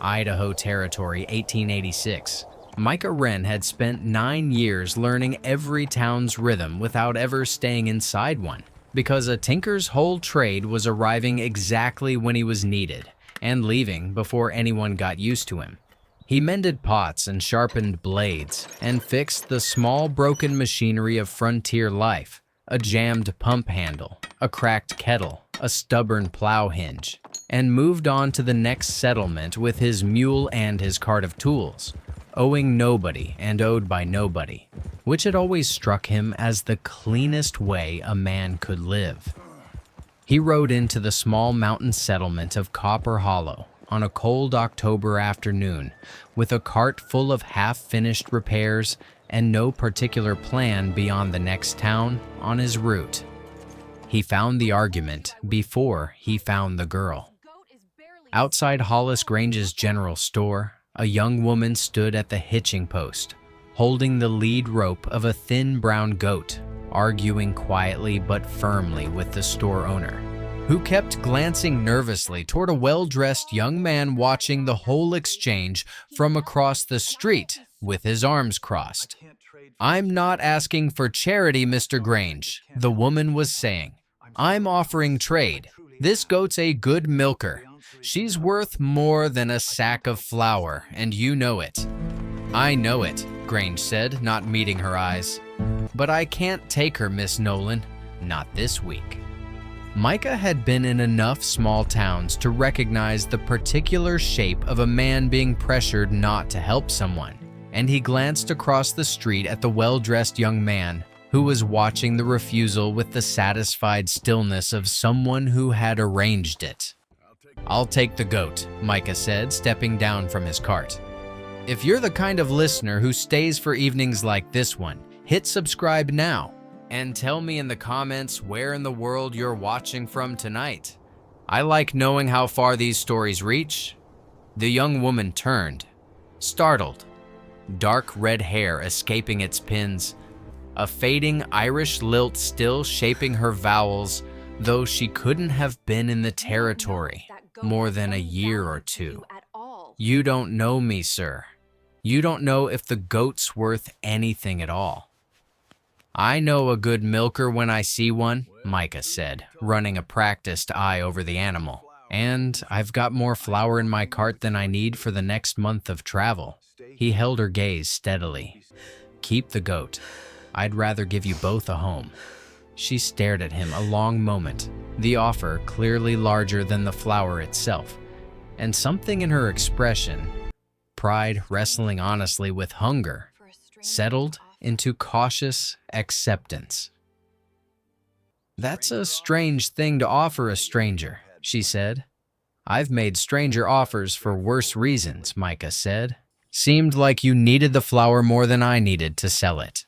Idaho Territory, 1886. Micah Wren had spent 9 years learning every town's rhythm without ever staying inside one, because a tinker's whole trade was arriving exactly when he was needed and leaving before anyone got used to him. He mended pots and sharpened blades and fixed the small broken machinery of frontier life, a jammed pump handle, a cracked kettle, a stubborn plow hinge, and moved on to the next settlement with his mule and his cart of tools, owing nobody and owed by nobody, which had always struck him as the cleanest way a man could live. He rode into the small mountain settlement of Copper Hollow on a cold October afternoon with a cart full of half-finished repairs and no particular plan beyond the next town on his route. He found the argument before he found the girl. Outside Hollis Grange's general store, a young woman stood at the hitching post, holding the lead rope of a thin brown goat, arguing quietly but firmly with the store owner, who kept glancing nervously toward a well-dressed young man watching the whole exchange from across the street with his arms crossed. "I'm not asking for charity, Mr. Grange," the woman was saying. "I'm offering trade. This goat's a good milker. She's worth more than a sack of flour, and you know it." "I know it," Grange said, not meeting her eyes. "But I can't take her, Miss Nolan. Not this week." Micah had been in enough small towns to recognize the particular shape of a man being pressured not to help someone, and he glanced across the street at the well-dressed young man who was watching the refusal with the satisfied stillness of someone who had arranged it. "I'll take the goat," Micah said, stepping down from his cart. If you're the kind of listener who stays for evenings like this one, hit subscribe now. And tell me in the comments where in the world you're watching from tonight. I like knowing how far these stories reach. The young woman turned, startled, dark red hair escaping its pins, a fading Irish lilt still shaping her vowels, though she couldn't have been in the territory more than a year or two. "You don't know me, sir. You don't know if the goat's worth anything at all." "I know a good milker when I see one," Micah said, running a practiced eye over the animal. "And I've got more flour in my cart than I need for the next month of travel." He held her gaze steadily. "Keep the goat. I'd rather give you both a home." She stared at him a long moment, the offer clearly larger than the flour itself, and something in her expression, pride wrestling honestly with hunger, settled into cautious acceptance. "That's a strange thing to offer a stranger," she said. "I've made stranger offers for worse reasons," Micah said. "Seemed like you needed the flour more than I needed to sell it."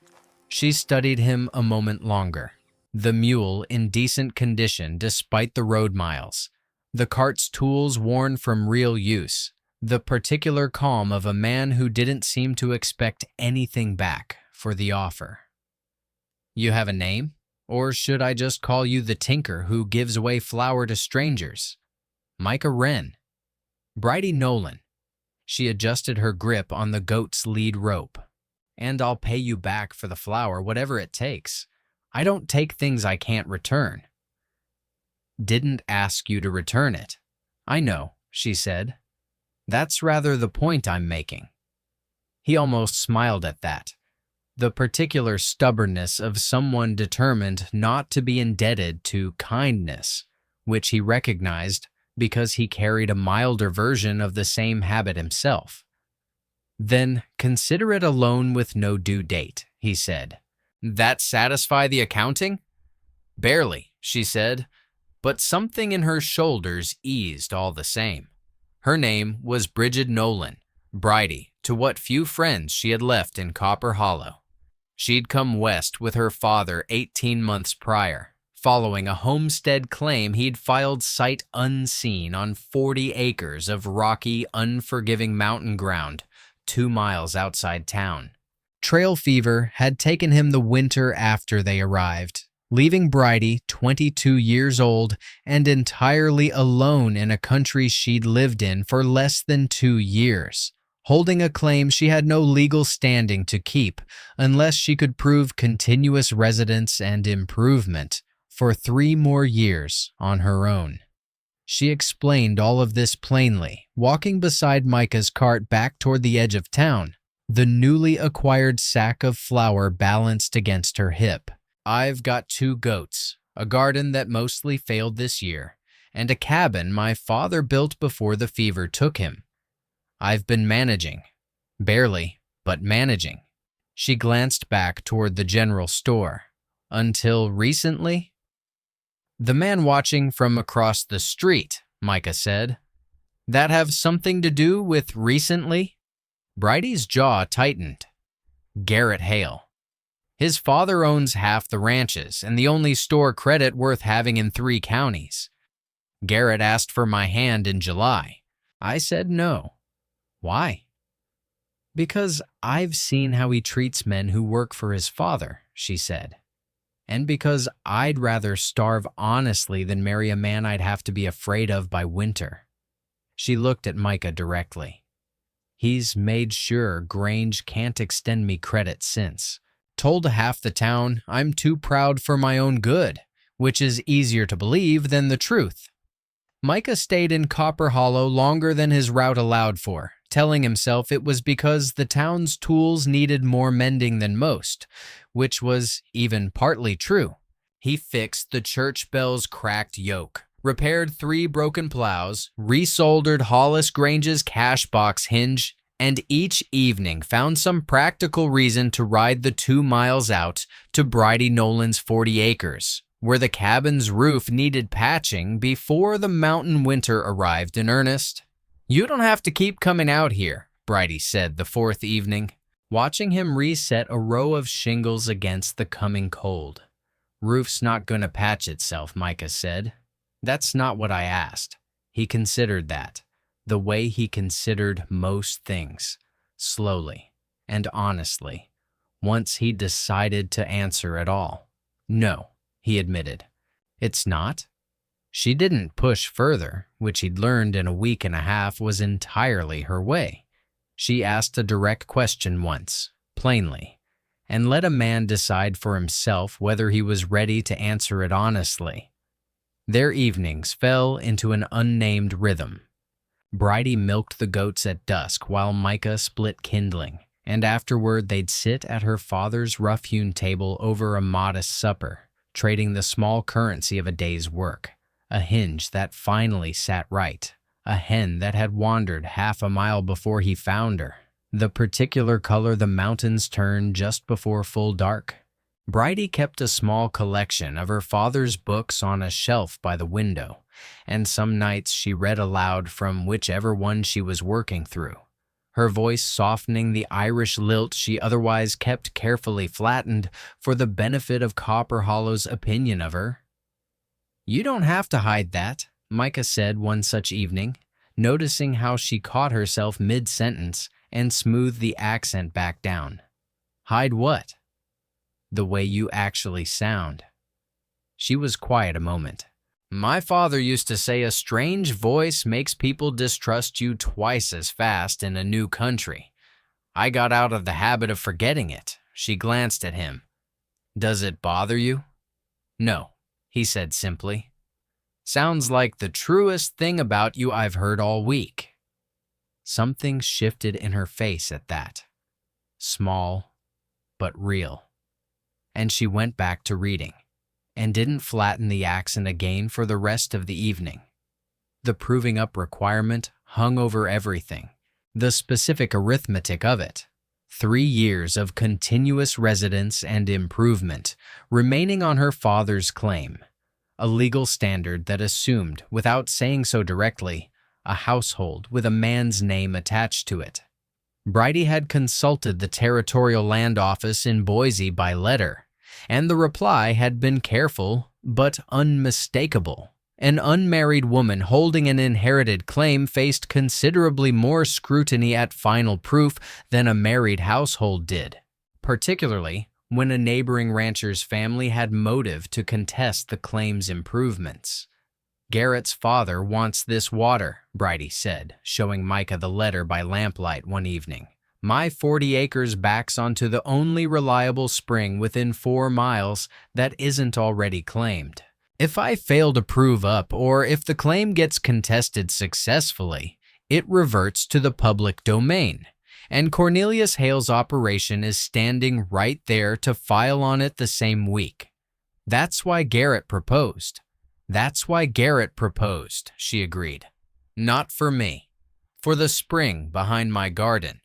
She studied him a moment longer, the mule in decent condition despite the road miles, the cart's tools worn from real use, the particular calm of a man who didn't seem to expect anything back for the offer. "You have a name? Or should I just call you the tinker who gives away flour to strangers?" "Micah Wren." "Bridie Nolan." She adjusted her grip on the goat's lead rope. "And I'll pay you back for the flour, whatever it takes. I don't take things I can't return." "Didn't ask you to return it." "I know," she said. "That's rather the point I'm making." He almost smiled at that. The particular stubbornness of someone determined not to be indebted to kindness, which he recognized because he carried a milder version of the same habit himself. "Then consider it a loan with no due date," he said. "That satisfy the accounting?" "Barely," she said, but something in her shoulders eased all the same. Her name was Bridget Nolan, Bridie to what few friends she had left in Copper Hollow. She'd come west with her father 18 months prior, following a homestead claim he'd filed sight unseen on 40 acres of rocky, unforgiving mountain ground 2 miles outside town. Trail fever had taken him the winter after they arrived, leaving Bridie 22 years old and entirely alone in a country she'd lived in for less than 2 years, holding a claim she had no legal standing to keep unless she could prove continuous residence and improvement for 3 more years on her own. She explained all of this plainly, walking beside Micah's cart back toward the edge of town, the newly acquired sack of flour balanced against her hip. "I've got 2 goats, a garden that mostly failed this year, and a cabin my father built before the fever took him. I've been managing. Barely, but managing." She glanced back toward the general store. "Until recently?" "The man watching from across the street," Micah said. "That have something to do with recently?" Bridie's jaw tightened. "Garrett Hale. His father owns half the ranches and the only store credit worth having in 3 counties. Garrett asked for my hand in July. I said no." "Why?" "Because I've seen how he treats men who work for his father," she said. "And because I'd rather starve honestly than marry a man I'd have to be afraid of by winter." She looked at Micah directly. "He's made sure Grange can't extend me credit since. Told half the town I'm too proud for my own good, which is easier to believe than the truth." Micah stayed in Copper Hollow longer than his route allowed for, telling himself it was because the town's tools needed more mending than most, which was even partly true. He fixed the church bell's cracked yoke, repaired 3 broken plows, resoldered Hollis Grange's cash box hinge, and each evening found some practical reason to ride the 2 miles out to Bridie Nolan's 40 acres, where the cabin's roof needed patching before the mountain winter arrived in earnest. "You don't have to keep coming out here," Bridie said the 4th evening, watching him reset a row of shingles against the coming cold. "Roof's not going to patch itself," Micah said. "That's not what I asked." He considered that, the way he considered most things, slowly and honestly, once he decided to answer at all. "No," he admitted. "It's not." She didn't push further, which he'd learned in a week and a half was entirely her way. She asked a direct question once, plainly, and let a man decide for himself whether he was ready to answer it honestly. Their evenings fell into an unnamed rhythm. Bridie milked the goats at dusk while Micah split kindling, and afterward they'd sit at her father's rough-hewn table over a modest supper, trading the small currency of a day's work, a hinge that finally sat right, a hen that had wandered half a mile before he found her, the particular color the mountains turned just before full dark. Bridie kept a small collection of her father's books on a shelf by the window, and some nights she read aloud from whichever one she was working through, her voice softening the Irish lilt she otherwise kept carefully flattened for the benefit of Copper Hollow's opinion of her. "You don't have to hide that," Micah said one such evening, noticing how she caught herself mid-sentence and smoothed the accent back down. "Hide what?" "The way you actually sound." She was quiet a moment. "My father used to say a strange voice makes people distrust you twice as fast in a new country. I got out of the habit of forgetting it." She glanced at him. "Does it bother you?" "No," he said simply. "Sounds like the truest thing about you I've heard all week." Something shifted in her face at that. Small, but real. And she went back to reading, and didn't flatten the accent again for the rest of the evening. The proving up requirement hung over everything, the specific arithmetic of it. 3 years of continuous residence and improvement remaining on her father's claim, a legal standard that assumed, without saying so directly, a household with a man's name attached to it. Bridie had consulted the Territorial Land Office in Boise by letter, and the reply had been careful but unmistakable. An unmarried woman holding an inherited claim faced considerably more scrutiny at final proof than a married household did, particularly when a neighboring rancher's family had motive to contest the claim's improvements. "Garrett's father wants this water," Bridie said, showing Micah the letter by lamplight one evening. "My 40 acres backs onto the only reliable spring within 4 miles that isn't already claimed. If I fail to prove up, or if the claim gets contested successfully, it reverts to the public domain, and Cornelius Hale's operation is standing right there to file on it the same week. That's why Garrett proposed." "That's why Garrett proposed," she agreed. "Not for me. For the spring behind my garden."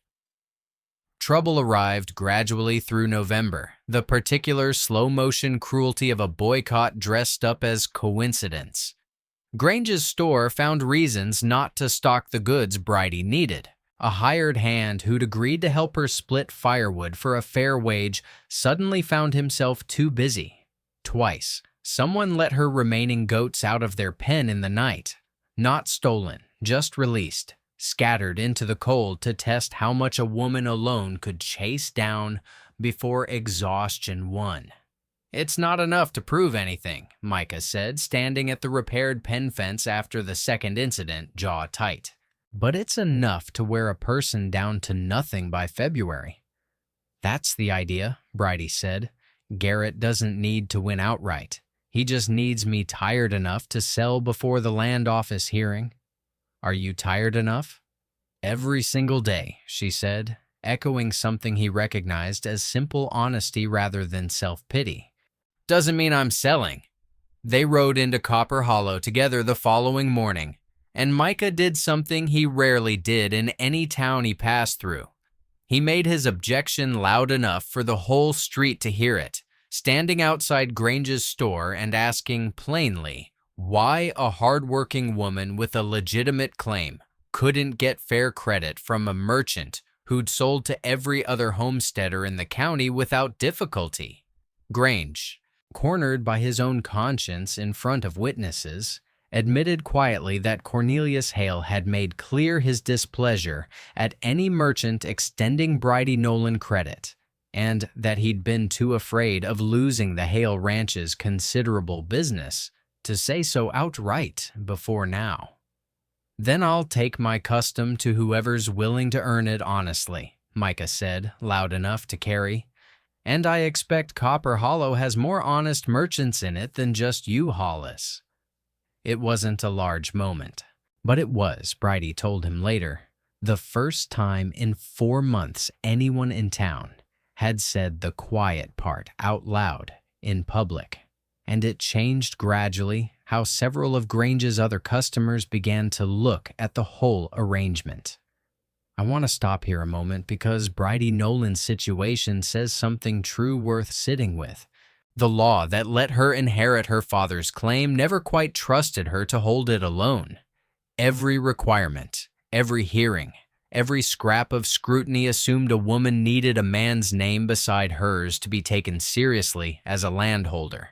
Trouble arrived gradually through November, the particular slow-motion cruelty of a boycott dressed up as coincidence. Grange's store found reasons not to stock the goods Bridie needed. A hired hand who'd agreed to help her split firewood for a fair wage suddenly found himself too busy. Twice, someone let her remaining goats out of their pen in the night. Not stolen, just released, scattered into the cold to test how much a woman alone could chase down before exhaustion won. "It's not enough to prove anything," Micah said, standing at the repaired pen fence after the second incident, jaw tight. "But it's enough to wear a person down to nothing by February." "That's the idea," Bridie said. "Garrett doesn't need to win outright. He just needs me tired enough to sell before the land office hearing." "Are you tired enough?" "Every single day," she said, echoing something he recognized as simple honesty rather than self-pity. "Doesn't mean I'm selling." They rode into Copper Hollow together the following morning, and Micah did something he rarely did in any town he passed through. He made his objection loud enough for the whole street to hear it, standing outside Grange's store and asking plainly why a hardworking woman with a legitimate claim couldn't get fair credit from a merchant who'd sold to every other homesteader in the county without difficulty. Grange, cornered by his own conscience in front of witnesses, admitted quietly that Cornelius Hale had made clear his displeasure at any merchant extending Bridie Nolan credit, and that he'd been too afraid of losing the Hale Ranch's considerable business to say so outright before now. "Then I'll take my custom to whoever's willing to earn it honestly," Micah said, loud enough to carry. "And I expect Copper Hollow has more honest merchants in it than just you, Hollis." It wasn't a large moment, but it was, Bridie told him later, the first time in 4 months anyone in town had said the quiet part out loud in public, and it changed gradually how several of Grange's other customers began to look at the whole arrangement. I want to stop here a moment because Bridie Nolan's situation says something true worth sitting with. The law that let her inherit her father's claim never quite trusted her to hold it alone. Every requirement, every hearing, every scrap of scrutiny assumed a woman needed a man's name beside hers to be taken seriously as a landholder.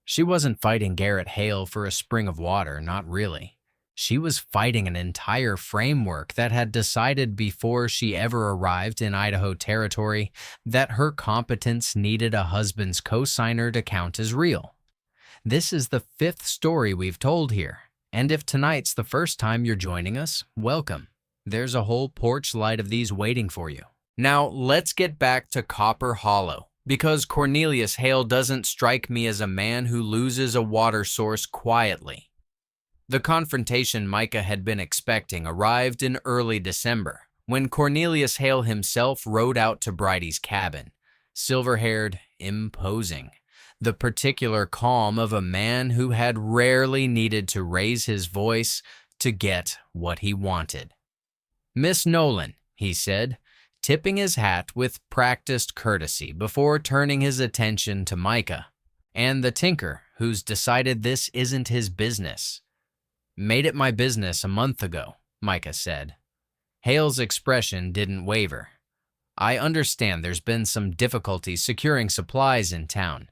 She wasn't fighting Garrett Hale for a spring of water, not really. She was fighting an entire framework that had decided before she ever arrived in Idaho Territory that her competence needed a husband's cosigner to count as real. This is the 5th story we've told here, and if tonight's the first time you're joining us, welcome. There's a whole porch light of these waiting for you. Now, let's get back to Copper Hollow, because Cornelius Hale doesn't strike me as a man who loses a water source quietly. The confrontation Micah had been expecting arrived in early December, when Cornelius Hale himself rode out to Bridie's cabin, silver-haired, imposing, the particular calm of a man who had rarely needed to raise his voice to get what he wanted. "Miss Nolan," he said, tipping his hat with practiced courtesy before turning his attention to Micah, and the tinker who's decided this isn't his business. "Made it my business a month ago," Micah said. Hale's expression didn't waver. "I understand there's been some difficulty securing supplies in town.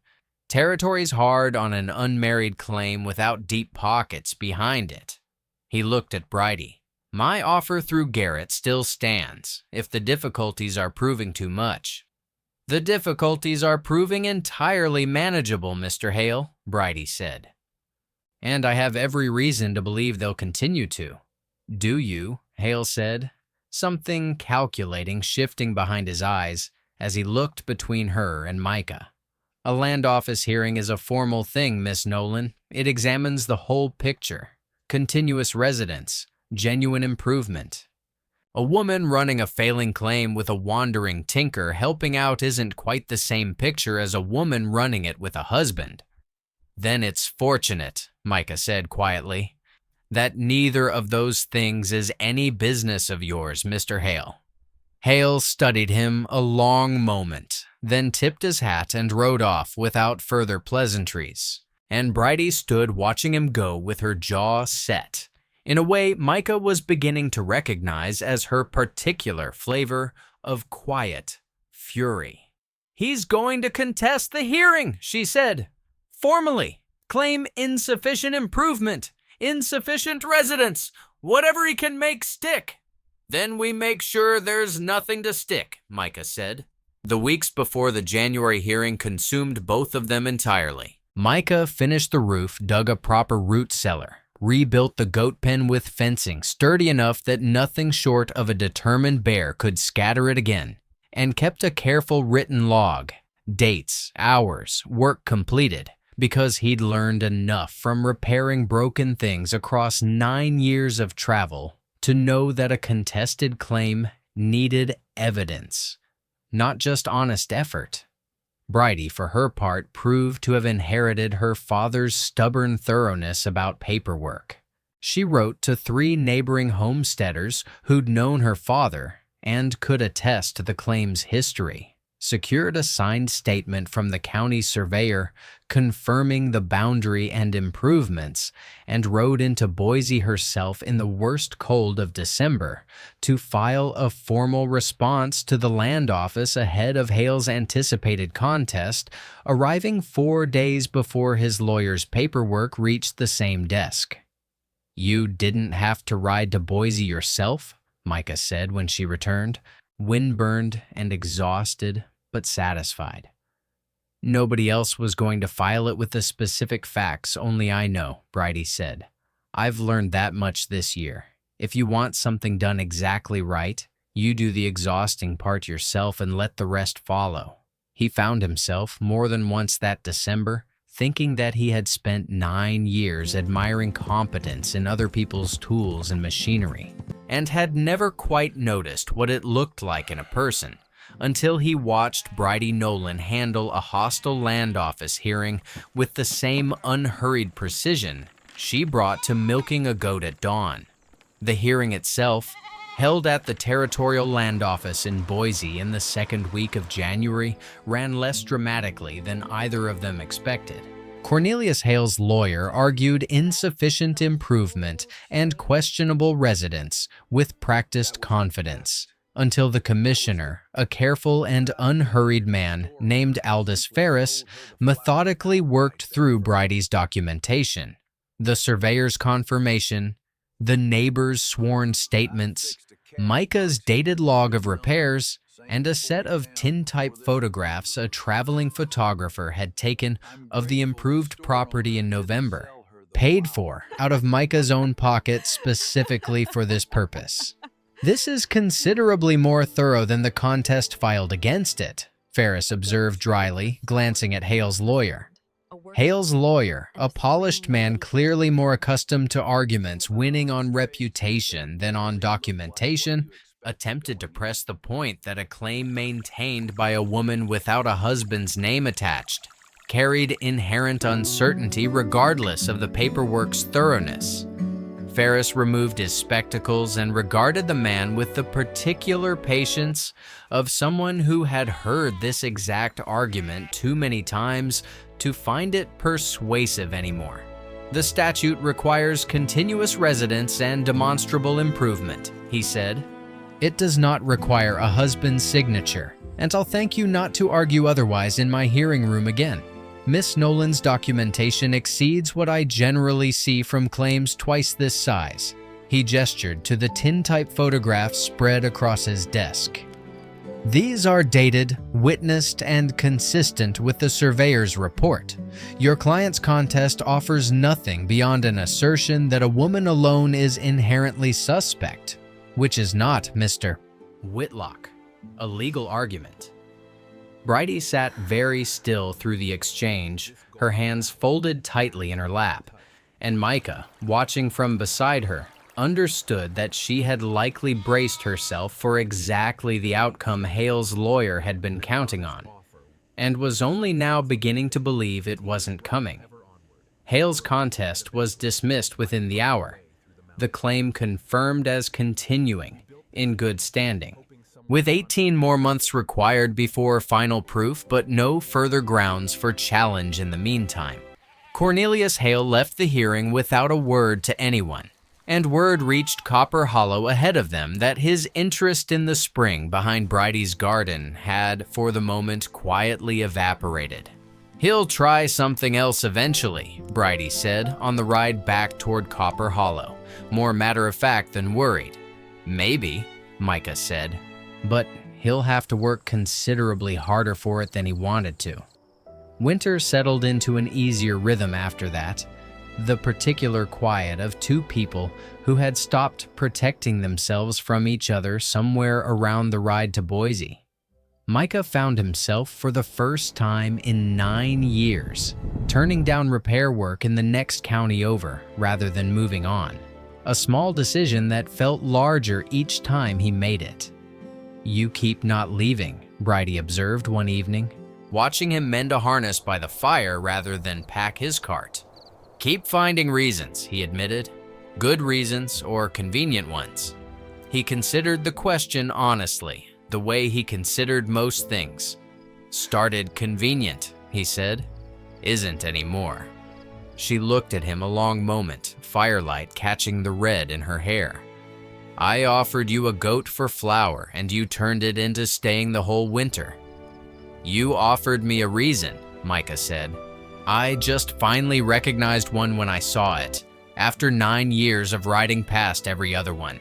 Territory's hard on an unmarried claim without deep pockets behind it." He looked at Bridie. "My offer through Garrett still stands, if the difficulties are proving too much." "The difficulties are proving entirely manageable, Mr. Hale," Bridie said. "And I have every reason to believe they'll continue to." "Do you?" Hale said, something calculating shifting behind his eyes as he looked between her and Micah. "A land office hearing is a formal thing, Miss Nolan. It examines the whole picture. Continuous residence, genuine improvement. A woman running a failing claim with a wandering tinker helping out isn't quite the same picture as a woman running it with a husband." "Then it's fortunate," Micah said quietly, "that neither of those things is any business of yours, Mr. Hale." Hale studied him a long moment, then tipped his hat and rode off without further pleasantries, and Bridie stood watching him go with her jaw set, in a way Micah was beginning to recognize as her particular flavor of quiet fury. "He's going to contest the hearing," she said. "Formally, claim insufficient improvement, insufficient residence, whatever he can make stick." "Then we make sure there's nothing to stick," Micah said. The weeks before the January hearing consumed both of them entirely. Micah finished the roof, dug a proper root cellar, rebuilt the goat pen with fencing sturdy enough that nothing short of a determined bear could scatter it again, and kept a careful written log, dates, hours, work completed, because he'd learned enough from repairing broken things across 9 years of travel to know that a contested claim needed evidence, not just honest effort. Bridie, for her part, proved to have inherited her father's stubborn thoroughness about paperwork. She wrote to 3 neighboring homesteaders who'd known her father and could attest to the claim's history, secured a signed statement from the county surveyor confirming the boundary and improvements, and rode into Boise herself in the worst cold of December to file a formal response to the land office ahead of Hale's anticipated contest, arriving 4 days before his lawyer's paperwork reached the same desk. "You didn't have to ride to Boise yourself?" Micah said when she returned, windburned and exhausted, but satisfied. "Nobody else was going to file it with the specific facts, only I know," Bridie said. "I've learned that much this year. If you want something done exactly right, you do the exhausting part yourself and let the rest follow." He found himself, more than once that December, thinking that he had spent 9 years admiring competence in other people's tools and machinery, and had never quite noticed what it looked like in a person, until he watched Bridie Nolan handle a hostile land office hearing with the same unhurried precision she brought to milking a goat at dawn. The hearing itself, held at the Territorial Land Office in Boise in the second week of January, ran less dramatically than either of them expected. Cornelius Hale's lawyer argued insufficient improvement and questionable residence with practiced confidence, until the commissioner, a careful and unhurried man named Aldous Ferris, methodically worked through Bridie's documentation, the surveyor's confirmation, the neighbor's sworn statements, Micah's dated log of repairs, and a set of tintype photographs a traveling photographer had taken of the improved property in November, paid for out of Micah's own pocket specifically for this purpose. "This is considerably more thorough than the contest filed against it," Ferris observed dryly, glancing at Hale's lawyer. Hale's lawyer, a polished man clearly more accustomed to arguments winning on reputation than on documentation, attempted to press the point that a claim maintained by a woman without a husband's name attached carried inherent uncertainty regardless of the paperwork's thoroughness. Ferris removed his spectacles and regarded the man with the particular patience of someone who had heard this exact argument too many times to find it persuasive anymore. "The statute requires continuous residence and demonstrable improvement," he said. "It does not require a husband's signature, and I'll thank you not to argue otherwise in my hearing room again. Miss Nolan's documentation exceeds what I generally see from claims twice this size." He gestured to the tintype photographs spread across his desk. These are dated, witnessed, and consistent with the surveyor's report. Your client's contest offers nothing beyond an assertion that a woman alone is inherently suspect, which is not, Mr. Whitlock, a legal argument. Bridie sat very still through the exchange, her hands folded tightly in her lap, and Micah, watching from beside her, understood that she had likely braced herself for exactly the outcome Hale's lawyer had been counting on, and was only now beginning to believe it wasn't coming. Hale's contest was dismissed within the hour, the claim confirmed as continuing, in good standing, with 18 more months required before final proof but no further grounds for challenge in the meantime. Cornelius Hale left the hearing without a word to anyone, and word reached Copper Hollow ahead of them that his interest in the spring behind Bridie's garden had, for the moment, quietly evaporated. "He'll try something else eventually," Bridie said on the ride back toward Copper Hollow, more matter-of-fact than worried. "Maybe," Micah said, "but he'll have to work considerably harder for it than he wanted to." Winter settled into an easier rhythm after that, the particular quiet of two people who had stopped protecting themselves from each other somewhere around the ride to Boise. Micah found himself for the first time in 9 years, turning down repair work in the next county over rather than moving on, a small decision that felt larger each time he made it. "You keep not leaving," Bridie observed one evening, watching him mend a harness by the fire rather than pack his cart. "Keep finding reasons," he admitted. "Good reasons or convenient ones." He considered the question honestly, the way he considered most things. "Started convenient," he said. "Isn't anymore." She looked at him a long moment, firelight catching the red in her hair. "I offered you a goat for flour and you turned it into staying the whole winter." "You offered me a reason," Micah said. "I just finally recognized one when I saw it, after 9 years of riding past every other one."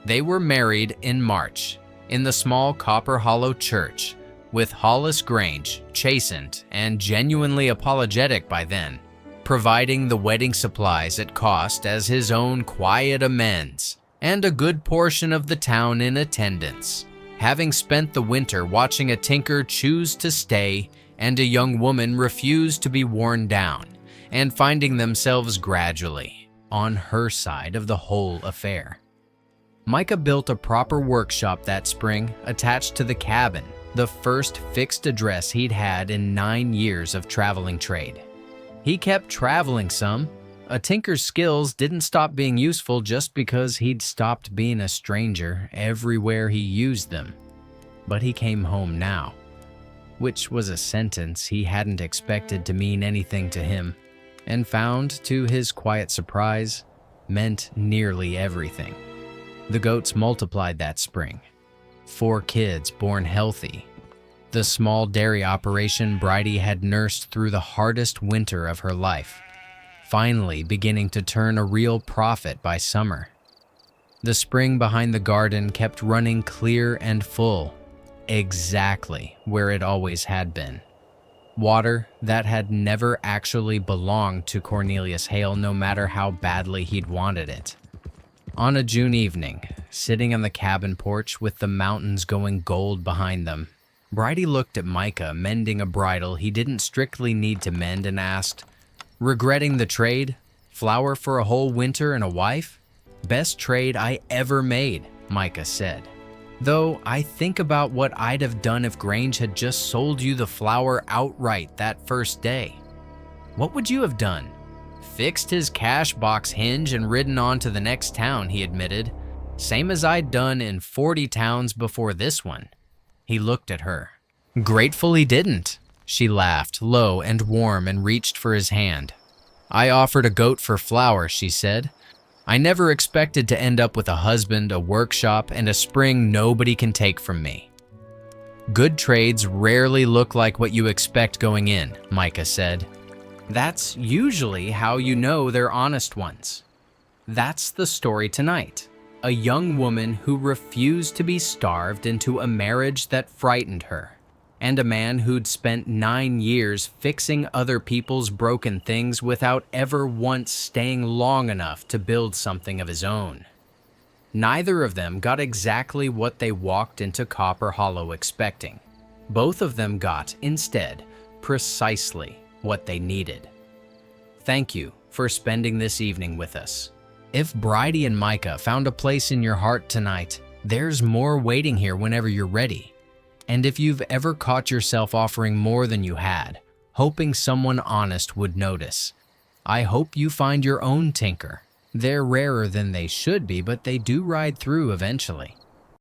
They were married in March, in the small Copper Hollow church, with Hollis Grange, chastened and genuinely apologetic by then, providing the wedding supplies at cost as his own quiet amends, and a good portion of the town in attendance, having spent the winter watching a tinker choose to stay and a young woman refuse to be worn down, and finding themselves gradually on her side of the whole affair. Micah built a proper workshop that spring attached to the cabin, the first fixed address he'd had in 9 years of traveling trade. He kept traveling some. A tinker's skills didn't stop being useful just because he'd stopped being a stranger everywhere he used them. But he came home now, which was a sentence he hadn't expected to mean anything to him, and found, to his quiet surprise, meant nearly everything. The goats multiplied that spring. 4 kids born healthy. The small dairy operation Bridie had nursed through the hardest winter of her life, finally beginning to turn a real profit by summer. The spring behind the garden kept running clear and full, exactly where it always had been. Water that had never actually belonged to Cornelius Hale, no matter how badly he'd wanted it. On a June evening, sitting on the cabin porch with the mountains going gold behind them, Bridie looked at Micah mending a bridle he didn't strictly need to mend and asked, "Regretting the trade? Flour for a whole winter and a wife?" "Best trade I ever made," Micah said. "Though I think about what I'd have done if Grange had just sold you the flour outright that first day." "What would you have done?" "Fixed his cash box hinge and ridden on to the next town," he admitted. "Same as I'd done in 40 towns before this one." He looked at her. "Grateful he didn't." She laughed, low and warm, and reached for his hand. "I offered a goat for flour," she said. "I never expected to end up with a husband, a workshop, and a spring nobody can take from me." "Good trades rarely look like what you expect going in," Micah said. "That's usually how you know they're honest ones." That's the story tonight. a young woman who refused to be starved into a marriage that frightened her, and a man who'd spent 9 years fixing other people's broken things without ever once staying long enough to build something of his own. Neither of them got exactly what they walked into Copper Hollow expecting. Both of them got, instead, precisely what they needed. Thank you for spending this evening with us. If Bridie and Micah found a place in your heart tonight, there's more waiting here whenever you're ready. And if you've ever caught yourself offering more than you had, hoping someone honest would notice, I hope you find your own tinker. They're rarer than they should be, but they do ride through eventually.